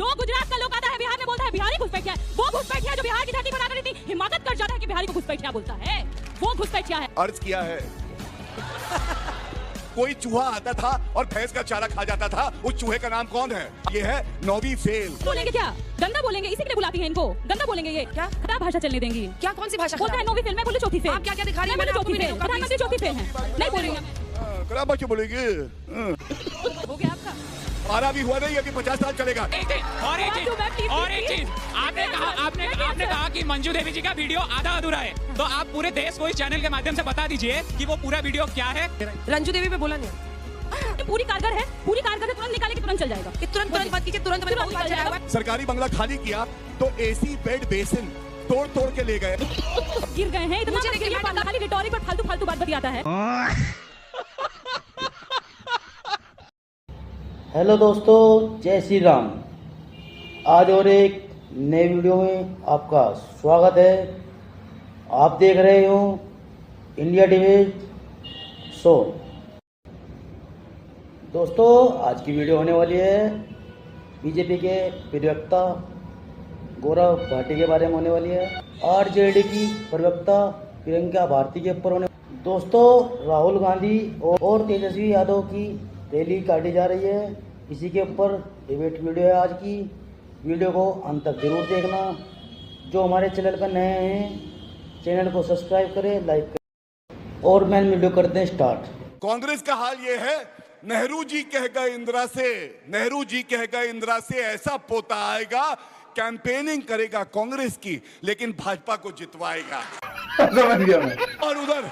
दो गुजरात का लोग आता है बिहार में बोलता है बिहारी घुसपैठिया है। वो घुसपैठिया जो बिहार की धरती पर आकर इतनी हिम्मत कर जाता है कि बिहारी को घुसपैठिया बोलता है, वो घुसपैठिया है। अर्ज किया है कोई चूहा आता था और भैंस का चारा खा जाता था, उस चूहे का नाम कौन है? ये है नौवीं फेल। बोलेंगे क्या? गंदा बोलेंगे, इसी के लिए बुलाती है इनको। गंदा बोलेंगे ये क्या भाषा चलने देंगी? क्या कौन सी भाषा? बोलता है नौवीं फेल, मैं बोली चौथी फेल। आप क्या दिखा रही है? चौथी फेल, प्रधानमंत्री चौथी फेल है। नहीं बोलेंगे। क्या बात बोलेंगे? हो गया आपका? हमारा भी हुआ नहीं, अभी 50 साल चलेगा। और एक चीज आपने कहा कि मंजू देवी जी का वीडियो आधा अधूरा है, तो आप पूरे देश को इस चैनल के माध्यम से बता दीजिए कि वो पूरा वीडियो क्या है। रंजू देवी पे बोला नहीं, पूरी कारगर है, पूरी कारगर है, तुरंत निकाले कि तुरंत चल जाएगा। तुरंत बात कीजिए, तुरंत निकल जाएगा। सरकारी बंगला खाली किया तो एसी बेड बेसिन तोड़ के ले गए। गिर गए हैं इतना, मुझे देखिए पता, खाली रिटॉरिक पर फालतू बात बतियाता है। हेलो दोस्तों, जय श्री राम। आज और एक नए वीडियो में आपका स्वागत है। आप देख रहे हो इंडिया टीवी शो। दोस्तों, आज की वीडियो होने वाली है बीजेपी के प्रवक्ता गौरव भाटी के बारे में होने वाली है। आरजेडी की प्रवक्ता प्रियंका भारती के ऊपर होने। दोस्तों, राहुल गांधी और तेजस्वी यादव की रैली काटी जा रही है, इसी के ऊपर डिबेट वीडियो है आज की। वीडियो को अंत तक जरूर देखना। जो हमारे चैनल पर नए हैं, चैनल को सब्सक्राइब करें, लाइक करें और मैन वीडियो करते हैं स्टार्ट। कांग्रेस का हाल ये है, नेहरू जी कह गए इंदिरा से, नेहरू जी कह गए इंदिरा से ऐसा पोता आएगा, कैंपेनिंग करेगा कांग्रेस की, लेकिन भाजपा को जितवाएगा। समझ गया मैं। और उधर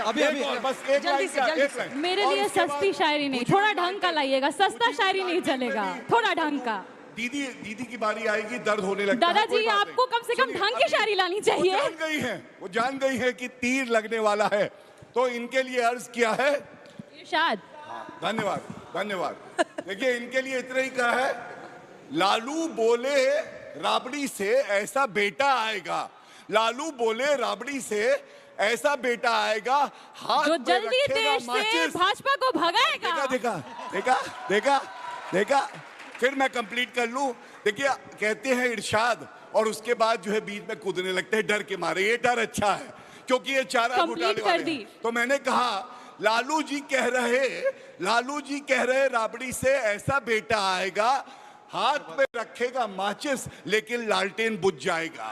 अभी बस एक लाइन। मेरे लिए सस्ती शायरी नहीं, थोड़ा ढंग का लाइएगा। सस्ता शायरी नहीं चलेगा, थोड़ा ढंग का। दीदी की बारी आएगी, दर्द होने लगता है। दादाजी, आपको कम से कम ढंग की शायरी लानी चाहिए। वो जान गई है कि तीर लगने वाला है, तो इनके लिए अर्ज किया है इरशाद। धन्यवाद। देखिए, इनके लिए इतना ही कहा है, लालू बोले राबड़ी से ऐसा बेटा आएगा, लालू बोले राबड़ी से ऐसा बेटा आएगा, हाथ जो में जल्दी रखेगा देश से माचिस। भाजपा को भगाएगा। देखा। फिर मैं कंप्लीट कर लूं। देखिए, कहते हैं इरशाद, और उसके बाद जो है बीच में कूदने लगते हैं डर के मारे। ये डर अच्छा है, क्योंकि ये चारा घोटाले वाले हैं। तो मैंने कहा, लालू जी कह रहे राबड़ी से ऐसा बेटा आएगा, हाथ में रखेगा माचिस, लेकिन लालटेन बुझ जाएगा।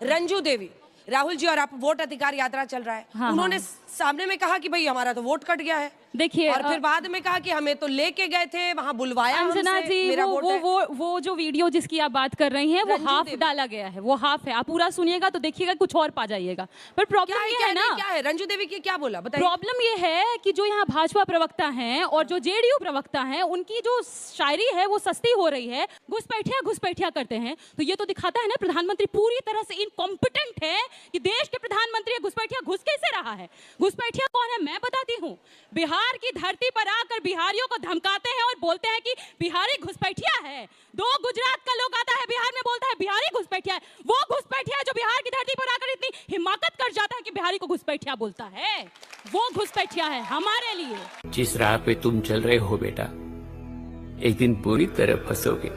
रंजू देवी, राहुल जी और आप वोट अधिकार यात्रा चल रहा है। हाँ, उन्होंने सामने में कहा कि भाई हमारा तो वोट कट गया है। देखिए, और फिर बाद में कहा कि हमें तो लेके गए थे, वहां बुलवाया अंजना हमसे, जी, मेरा वोट है। वो जो वीडियो जिसकी आप बात कर रही हैं, वो हाफ डाला गया है, वो हाफ है। आप पूरा सुनिएगा तो देखिएगा, कुछ और पा जाइएगा। पर प्रॉब्लम ये है ना, क्या है रंजू देवी की, क्या बोला बताइए। प्रॉब्लम ये है कि जो यहाँ भाजपा प्रवक्ता हैं और जो जेडीयू प्रवक्ता हैं, उनकी जो शायरी है वो सस्ती हो रही है। घुसपैठिया करते हैं, तो ये तो दिखाता है ना प्रधानमंत्री पूरी तरह से इनकॉम्पिटेंट है कि देश के प्रधानमंत्री घुसपैठिया घुस कैसे रहा है। घुसपैठिया कौन है मैं बताती हूँ। बिहार की धरती पर आकर बिहारियों को धमकाते हैं और बोलते हैं कि बिहारी घुसपैठिया है। दो गुजरात का लोग आता है बिहार में बोलता है बिहारी घुसपैठिया है। वो घुसपैठिया जो बिहार की धरती पर आकर इतनी हिम्मत कर जाता है कि बिहारी को घुसपैठिया बोलता है, वो घुसपैठिया है हमारे लिए। जिस राह पे तुम चल रहे हो बेटा, एक दिन पूरी तरह फंसोगे।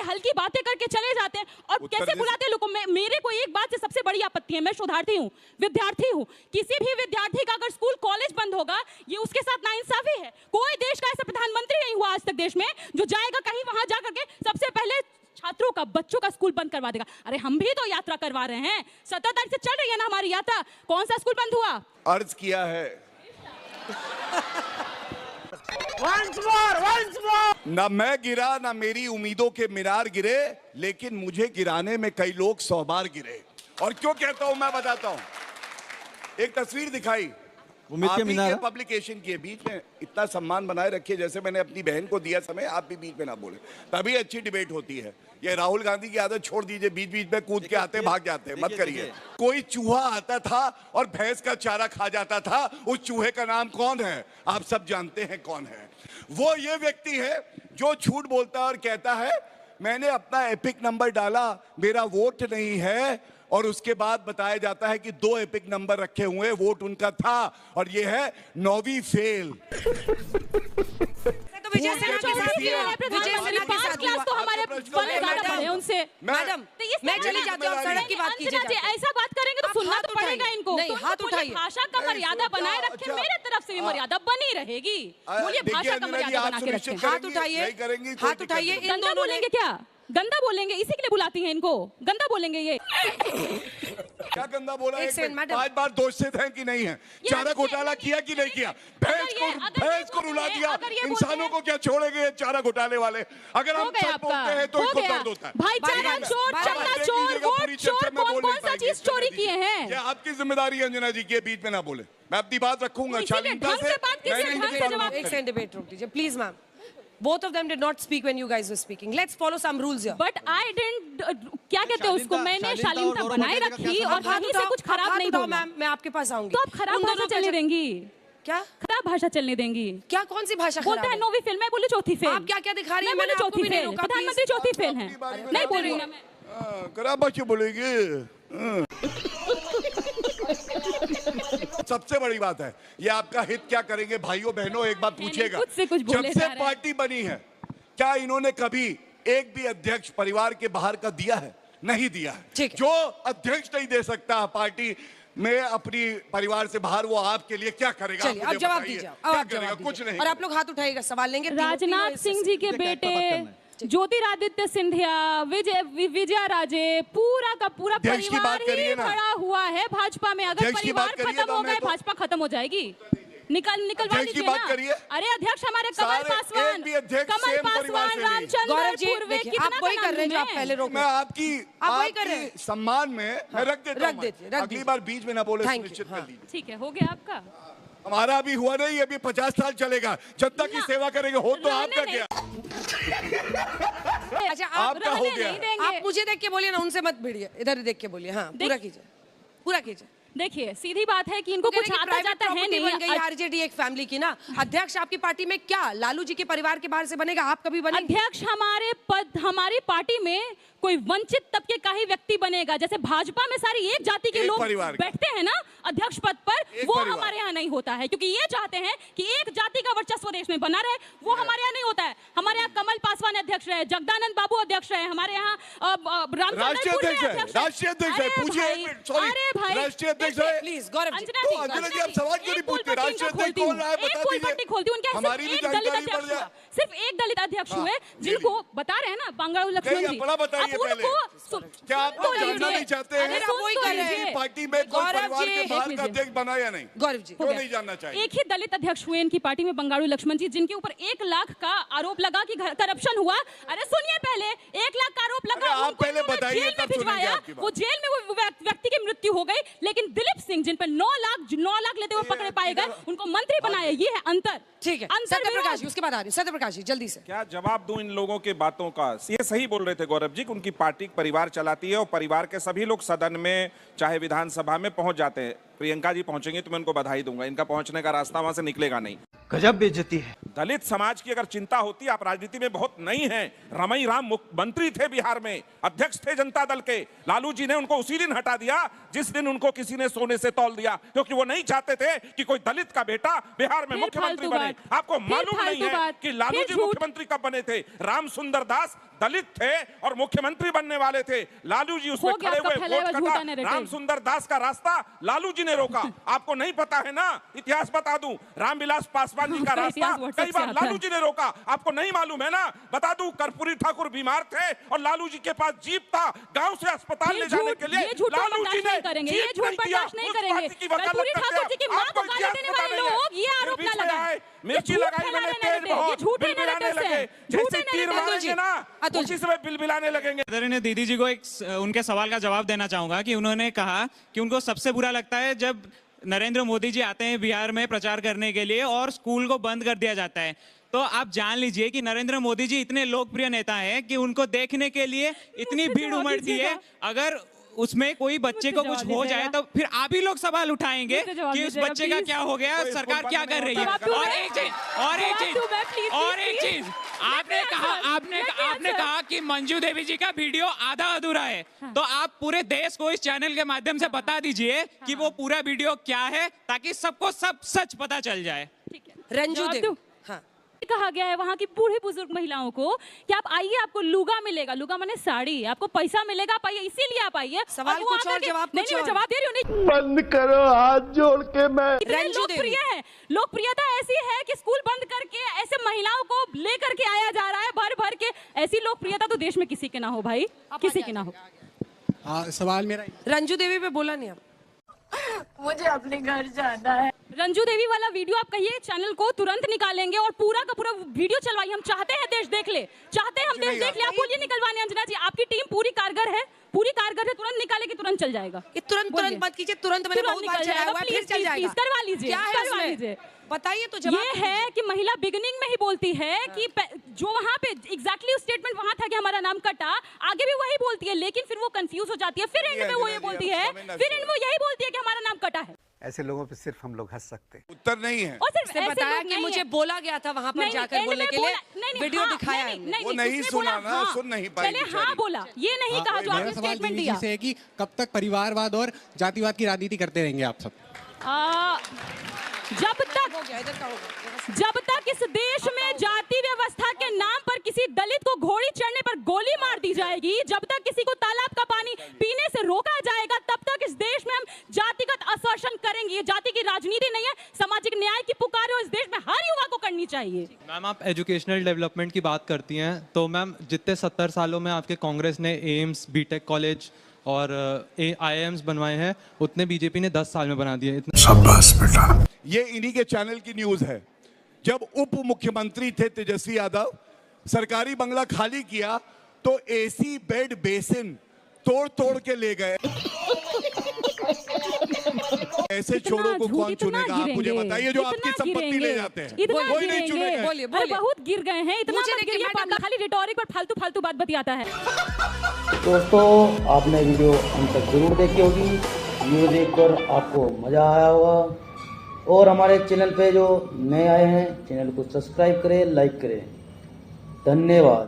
हल्की बातें करके चले जाते हैं और कैसे बुलाते हैं लोगों को। मेरे को एक बात से सबसे बड़ी आपत्ति है, मैं शोधार्थी हूँ, विद्यार्थी हूँ। किसी भी विद्यार्थी का अगर स्कूल कॉलेज बंद होगा, ये उसके साथ नाइंसाफी है। कोई देश का ऐसा प्रधानमंत्री नहीं हुआ आज तक देश में जो जाएगा कहीं वहां जाकर के सबसे पहले छात्रों का, बच्चों का स्कूल बंद करवा देगा। अरे हम भी तो यात्रा करवा रहे हैं, 17 तारीख से चल रही है ना हमारी यात्रा। कौन सा स्कूल बंद हुआ? अर्ज किया है Once more. ना मैं गिरा, ना मेरी उम्मीदों के मीनार गिरे, लेकिन मुझे गिराने में कई लोग 100 बार गिरे। और क्यों कहता हूं मैं बताता हूं। एक तस्वीर दिखाई आप ही के पब्लिकेशन की, बीच में इतना सम्मान बनाए रखिए जैसे मैंने अपनी बहन को दिया समय, आप भी बीच में ना बोले, तभी अच्छी डिबेट होती है। ये राहुल गांधी की आदत छोड़ दीजिए, बीच में कूद के आते भाग जाते हैं, मत करिए। कोई चूहा आता था और भैंस का चारा खा जाता था, उस चूहे का नाम कौन है? आप सब जानते हैं कौन है। वो ये व्यक्ति है जो झूठ बोलता है और कहता है मैंने अपना एपिक नंबर डाला, मेरा वोट नहीं है, और उसके बाद बताया जाता है कि 2 एपिक नंबर रखे हुए, वोट उनका था, और ये है 9वीं फेल। तो विजय सिन्हा के साथ विजय हुआ। विजय सिन्हा के साथ हुआ। तो हमारे वाले ज्यादा पढ़े हैं उनसे। मैडम मैं चली जाती हूँ, सड़क की बात कीजिए। अंजना जी, ऐसा बात करेंगे तो आप सुनना हाथ तो पड़ेगा उठाइए। इनको। नहीं, तो हाथ इनको बोलिए उठाइए। भाषा का मर्यादा बनाए रखें, अच्छा, मेरे तरफ से भी मर्यादा बनी रहेगी। बोलिए देखिए भाषा का अंजना जी, मर्यादा आप बना के सुनिश्चित रखें। हाथ करेंगी, उठाइए। नहीं करेंगी, कोई हाथ दिक्कत उठाइए। नहीं। इन गंदा दोनों बोलेंगे क्या? गंदा बोलेंगे, इसी के लिए बुलाती हैं इनको। गंदा बोलेंगे ये। क्या गंदा बोला? एक सेकंड, मैडम। 5 बार दोषित हैं कि नहीं है? चारा घोटाला किया कि नहीं किया? भैंस को रुला दिया। इंसानों को क्या छोड़ेंगे चारा घोटाले वाले? अगर हम सच बोलते हैं तो इनको दर्द होता है। भाईचारा चोर, चंदा चोर, वोट चोर, कौन सा चीज चोरी किए हैं? ये आपकी जिम्मेदारी है अंजना जी के बीच में ना बोले। मैं अपनी बात रखूंगा इसीलिए शालीनता ढंग से बात कीजिए, मैं नहीं ढंग से मालूम जवाब एक सेकंड डिबेट रोक दीजिए please ma'am. Both of them did not speak when you guys were speaking. Let's follow some rules here. But I don't, क्या कहते हैं उसको, मैंने शालीनता बनाए रखी और आप हाथ कहीं से उठाओ, कुछ खराब आप नहीं हाथ उठाओ, बोला। मैम मैं आपके पास आऊंगी। तो आप खराब उन भाषा दोनों चलने का- देंगी? क्या खराब भाषा चलने देंगी? क्या कौन सी भाषा बोलते खराब हैं है? 9वीं फेल, मैं बोली चौथी फेल। आप क्या-क्या दिखा रही हैं? मैं बोली मैंने आपको चौथी भी नहीं फेल, रोका, प्रधानमंत्री please। चौथी फेल है। नहीं बोल रही हूँ मैं। खराब बात बोलेगी। सबसे बड़ी बात है, ये आपका हित क्या करेंगे भाइयों बहनों, एक बात पूछेगा। खुद से कुछ बोले जब जा से रहे हैं। पार्टी बनी है, क्या इन्होंने कभी एक भी अध्यक्ष परिवार के बाहर का दिया है? नहीं दिया है। ठीक है। जो अध्यक्ष नहीं दे सकता पार्टी में अपनी परिवार से बाहर, वो आपके लिए क्या करेगा? चलिए आप अब मुझे जवाब बताइए। दीजिए। अब क्या आप करेगा? जवाब कुछ दीजिए। नहीं। और आप लोग हाथ उठाइएगा, सवाल लेंगे। राजनाथ सिंह जी के बेटे ज्योतिरादित्य सिंधिया, विजया राजे, पूरा का पूरा अध्यक्ष की परिवार बात करिए ही ना। खड़ा हुआ है भाजपा में। अगर अध्यक्ष की परिवार बात करिए खत्म तो हो मैं गए, तो- भाजपा खत्म हो जाएगी। निकलवा अध्यक्ष की दीजिए बात ना। करिए। अरे अध्यक्ष हमारे कमल सारे पासवान, एक भी अध्यक्ष कमल सेम परिवार पासवान, से नहीं। रामचंद्र गौरव जी पूर्वे, देखिए, कितना आप वही का कर रहे हैं जो नाम आप है? पहले रोक मैं आपकी आप वही कर रहे हैं। सम्मान में मैं रख देता रख हूं। दीजिए, मैं। रख अगली दीजिए। बार बीच में ना बोले, Thank you, सुनिश्चित हाँ। कर लीजिए। ठीक है, हो गया आपका। हमारा अभी हुआ नहीं, अभी 50 साल चलेगा। जनता की सेवा करेंगे। हो तो रहने आपका नहीं। क्या? अच्छा आप आपका हो रहने गया। नहीं देंगे। आप मुझे देख के बोलिए ना, उनसे मत भिड़िए, इधर देख के बोलिए। हाँ पूरा कीजिए, पूरा कीजिए। देखिए सीधी बात है कि इनको कुछ आता जाता है बन गई नहीं। आरजेडी एक फैमिली की ना। अध्यक्ष आपकी पार्टी में क्या लालू जी के परिवार के बाहर से बनेगा? आप कभी बनेंगे? अध्यक्ष हमारे पद, हमारी पार्टी में कोई वंचित तबके का ही व्यक्ति बनेगा। जैसे भाजपा में सारी एक जाति के एक लोग परिवार का। बैठते हैं ना अध्यक्ष पद पर, एक वो परिवार। हमारे यहाँ नहीं होता है, क्योंकि ये चाहते हैं कि एक जाति का वर्चस्व देश में बना रहे। वो हमारे यहाँ नहीं होता है। हमारे यहाँ कमल पासवान अध्यक्ष रहे, जगदानंद बाबू अध्यक्ष रहे, हमारे यहाँ राष्ट्रीय अध्यक्ष है, राष्ट्रीय अध्यक्ष है। पूछिए एक मिनट, सॉरी, अरे भाई, राष्ट्रीय अध्यक्ष है। प्लीज गौरव जी। अंजना तो जी, अंजना जी, आप सवाल क्यों नहीं पूछते? राष्ट्रीय अध्यक्ष कौन रहा है, बता फुल दीजिए। पट्टी खोलती हूँ। उनके यहाँ हमारी भी सिर्फ एक दलित जानकारी बढ़ अध्यक्ष जाए। हुआ। सिर्फ एक दलित अध्यक्ष हुए, जी, जिनको बता रहे हैं ना बंगारू लक्ष्मण नहीं, जी। अपना बताइए अब उनको पहले। क्या आप सुन तो जानना लीजिए। नहीं चाहते अरे हैं? सुन वही तो कर रहे हैं। लीजिए। इनकी पार्टी में कोई गौरव परिवार जी, के बाहर देख का लीजिए। अध्यक्ष बना या नहीं? गौरव जी क्यों नहीं जानना चाहिए? एक ही दलित अध्यक्ष हुए इनकी पार्टी में, बंगारू लक्ष्मण जी, जिनके ऊपर 1 लाख का आरोप लगा कि करप्शन हुआ। अरे सुनिए पहले, 1 लाख का आरोप लगा, अरे आप उनको पहले इन्होंने बताइए, जेल में तब सुनेंगे भिजवाया। आपकी बात। वो जेल में वो व्यक्ति की मृत्यु हो गई, लेकिन दिलीप सिंह जिन पर 9 लाख लेते हुए पकड़े पाए गए, उनको मंत्री बनाया। ये है अंतर। ठीक है। अंतर सत्यप्रकाश विरोध। जी उसके बाद आ रही सत्यप्रकाश जी जल्दी से। क्या जवाब दूं इन लोगों के बातों का? ये सही बोल रहे थे गौरव जी कि उनकी पार्टी परिवार चलाती है और परिवार के सभी लोग सदन में चाहे विधानसभा में पहुंच जाते हैं। प्रियंका जी पहुंचेंगे तो मैं उनको बधाई दूंगा, इनका पहुंचने का रास्ता वहां से निकलेगा नहीं। गजब बेइज्जती है। दलित समाज की अगर चिंता होती, आप राजनीति में बहुत नई हैं। रमई राम मुख्यमंत्री थे बिहार में, अध्यक्ष थे जनता दल के। लालू जी ने उनको उसी दिन हटा दिया जिस दिन उनको किसी ने सोने से तौल दिया, क्योंकि वो नहीं चाहते थे कि कोई दलित का बेटा बिहार में फिर मुख्यमंत्री फालतू बने। बात। आपको फिर मालूम नहीं फालतू है बात। कि लालू फिर जी झूठ। मुख्यमंत्री कब बने थे? राम सुंदर दास दलित थे और मुख्यमंत्री बनने वाले थे। लालू जी उसमें हो गया खड़े आपका हुए, फैलाया वोट हुआ झूठा कटा। narrative। राम सुंदर दास का रास्ता लालू जी ने रोका। आपको नहीं पता है ना? इतिहास बता दूं, रामविलास पासवान जी का आपका रास्ता इतिहास WhatsApp कई से बार आता है। लालू जी ने रोका। आपको नहीं मालूम है ना? बता दूं, कर्पूरी ठाकुर बीमार थे और लालू जी के पास जीप था गांव से अस्पताल ये ले जाने झूठ- के लिए। ये झूठ लालू जी बर्दाश्त ने नहीं करेंगे, ये जीप झूठ नहीं दिया। बर्दाश्त नहीं उस करेंगे। पार्टी की वकालत कर्पूरी करते ठाकुर जी की हैं। मां आपको को गाली इतिहास देने पता वाले नहीं है। लोग ये आरोप फिर ना बीच में लगाएं। आए, ये मिर्ची झूठ लगाई फैला मैंने रहे तेज narrative, बहुत, ये झूठे बिलबिलाने narrative से लगे। हैं। जैसे झूठे तीर narrative मारेंगे जी। ना, अतुल उसी समय बिलबिलाने लगेंगे। आदरणीय दीदी जी को एक उनके सवाल का जवाब देना चाहूंगा कि उन्होंने कहा कि उनको सबसे बुरा लगता है जब नरेंद्र मोदी जी आते हैं बिहार में प्रचार करने के लिए और स्कूल को बंद कर दिया जाता है। तो आप जान लीजिए कि नरेंद्र मोदी जी इतने लोकप्रिय नेता हैं कि उनको देखने के लिए इतनी भीड़ उमड़ती है। अगर उसमें कोई बच्चे को कुछ हो जाए तो फिर आप ही लोग सवाल उठाएंगे कि उस बच्चे का क्या हो गया, सरकार क्या कर रही है। और एक चीज आपने कहा कि मंजू देवी जी का वीडियो आधा अधूरा है, तो आप पूरे देश को इस चैनल के माध्यम से बता दीजिए कि वो पूरा वीडियो क्या है, ताकि सबको सब सच पता चल जाए। रंजू देवी, हाँ, कहा गया है वहाँ की बूढ़ी बुजुर्ग महिलाओं को कि आप आइए, आपको लुगा मिलेगा, लुगा माने साड़ी, आपको पैसा मिलेगा, आप आइए, इसीलिए आप आइए। सवाल कुछ और, जवाब कुछ नहीं, और। जवाब दे रही हूँ, नहीं बंद करो हाथ जोड़ के। मैं लोकप्रिय है, लोकप्रियता ऐसी है कि स्कूल बंद करके ऐसे महिलाओं को लेकर के आया जा रहा है भर भर के। ऐसी लोकप्रियता तो देश में किसी के ना हो भाई, किसी के ना हो। हाँ, सवाल मेरा रंजू देवी पे बोला नहीं आप। मुझे अपने घर जाना है। रंजू देवी वाला वीडियो आप कहिए चैनल को तुरंत निकालेंगे और पूरा का पूरा वीडियो चलवाइए। हम चाहते हैं देश देख ले, चाहते हैं हम देश देख ले। आप बोलिए निकलवाने। अंजना जी, आपकी टीम पूरी कारगर है, पूरी कारगर है, तुरंत निकालेगी, तुरंत चल जाएगा। ये तुरंत मत कीजिए, तुरंत मैंने बहुत बार चलाया हुआ है, फिर चल जाएगा। करवा लीजिए, क्या है करवा उसमें? लीजिए। बताइए तो जवाब। ये है कि महिला बिगिनिंग में ही बोलती है कि जो वहाँ पे एग्जैक्टली स्टेटमेंट वहाँ था कि हमारा नाम कटा, आगे भी वही बोलती है, लेकिन फिर वो कंफ्यूज हो जाती है, फिर एंड में वो ये बोलती है, फिर एंड में यही बोलती है कि हमारा नाम कटा है। ऐसे लोगों पे सिर्फ हम लोग हंस सकते हैं। उत्तर नहीं है। और सिर्फ से बताया कि मुझे बोला गया था वहाँ पर जाकर बोलने के लिए, वीडियो दिखाया है। वो नहीं सुना ना, सुन नहीं पाई। पहले हाँ बोला, ये नहीं कहा जो आपने स्टेटमेंट दिया। से है कि कब तक परिवारवाद और जातिवाद की राजनीति करते रहेंगे आप सब? जब तक इस देश में जाति व्यवस्था के नाम पर किसी दलित को घोड़ी चढ़ने पर गोली मार दी जाएगी, जब तक किसी को तालाब का पानी पीने से रोका जाएगा, तब तक इस देश में हम जातिगत असर्शन करेंगे। ये जाति की राजनीति नहीं है, सामाजिक न्याय की पुकार है, इस देश में हर युवा को करनी चाहिए। मैम, आप एजुकेशनल डेवलपमेंट की बात करती हैं, तो मैम जितने 70 सालों में आपके कांग्रेस ने एम्स, बीटेक कॉलेज और IIMs बनवाए हैं, उतने बीजेपी ने 10 साल में बना दिए। शाबाश बेटा। ये इन्हीं के चैनल की न्यूज है। जब उप मुख्यमंत्री थे तेजस्वी यादव, सरकारी बंगला खाली किया तो AC बेड बेसिन तोड़ तोड़ के ले गए। ऐसे छोरों को कौन चुनेगा? आप मुझे बताइए, जो आपकी संपत्ति ले जाते हैं, कोई नहीं चुनेगा। बोलिए बहुत गिर गए हैं, इतना खाली रिटोरिक पर फालतू फालतू बात बतियाता है। दोस्तों, आपने वीडियो अंत तक जरूर देखी होगी। वीडियो देखकर आपको मज़ा आया होगा। और हमारे चैनल पे जो नए आए हैं, चैनल को सब्सक्राइब करें, लाइक करें। धन्यवाद।